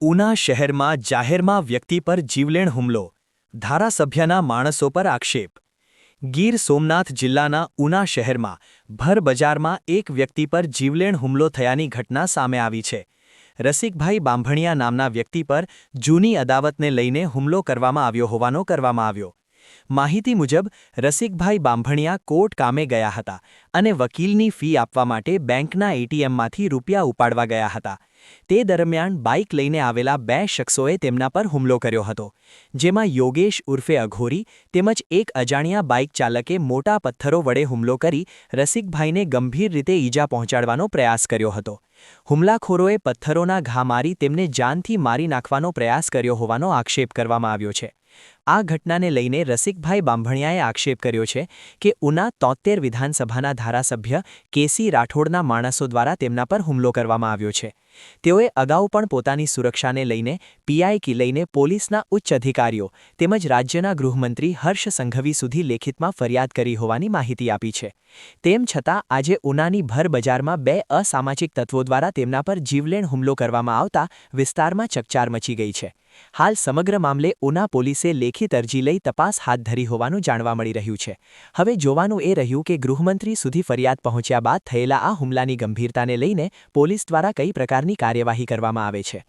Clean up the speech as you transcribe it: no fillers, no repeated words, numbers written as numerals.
ઉના શહેરમાં જાહેરમાં વ્યક્તિ પર જીવલેણ હુમલો, ધારાસભ્યના માણસો પર આક્ષેપ. ગીર સોમનાથ જિલ્લાના ઉના શહેરમાં ભર બજારમાં એક વ્યક્તિ પર જીવલેણ હુમલો થયાની ઘટના સામે આવી છે. રસિકભાઈ બાંભણિયા નામના વ્યક્તિ પર જૂની અદાવતને લઈને હુમલો કરવામાં આવ્યો. માહિતી મુજબ રસિકભાઈ બાંભણિયા કોર્ટ કામે ગયા હતા અને વકીલની ફી આપવા માટે બેંકના એટીએમમાંથી રૂપિયા ઉપાડવા ગયા હતા. તે દરમિયાન બાઇક લઈને આવેલા બે શખ્સોએ તેમના પર હુમલો કર્યો હતો, જેમાં યોગેશ ઉર્ફે અઘોરી તેમજ એક અજાણ્યા બાઇક ચાલકે મોટા પથ્થરો વડે હુમલો કરી રસિકભાઈને ગંભીર રીતે ઈજા પહોંચાડવાનો પ્રયાસ કર્યો હતો. હુમલાખોરોએ પથ્થરોના ઘા મારી તેમને જાનથી મારી નાખવાનો પ્રયાસ કર્યો હોવાનો આક્ષેપ કરવામાં આવ્યો છે. આ ઘટનાને લઈને રસિકભાઈ બાંભણિયાએ આક્ષેપ કર્યો છે કે ઉના 73 વિધાનસભાના ધારાસભ્ય કેસી રાઠોડના માણસો દ્વારા તેમના પર હુમલો કરવામાં આવ્યો છે. તેઓએ અગાઉ પણ પોતાની સુરક્ષાને લઈને પીઆઈથી લઈને પોલીસના ઉચ્ચ અધિકારીઓ તેમજ રાજ્યના ગૃહમંત્રી હર્ષ સંઘવી સુધી લેખિતમાં ફરિયાદ કરી હોવાની માહિતી આપી છે. તેમ છતાં આજે ઉનાની ભર બજારમાં બે અસામાજિક તત્વો દ્વારા તેમના પર જીવલેણ હુમલો કરવામાં આવતા વિસ્તારમાં ચકચાર મચી ગઈ છે. હાલ સમગ્ર મામલે ઉના પોલીસે લેખિત અરજી લઈ તપાસ હાથ ધરી હોવાનું જાણવા મળી રહ્યું છે. હવે જોવાનું એ રહ્યું કે ગૃહમંત્રી સુધી ફરિયાદ પહોંચ્યા બાદ થયેલા આ હુમલાની ગંભીરતાને લઈને પોલીસ દ્વારા કઈ પ્રકારની કાર્યવાહી કરવામાં આવે છે.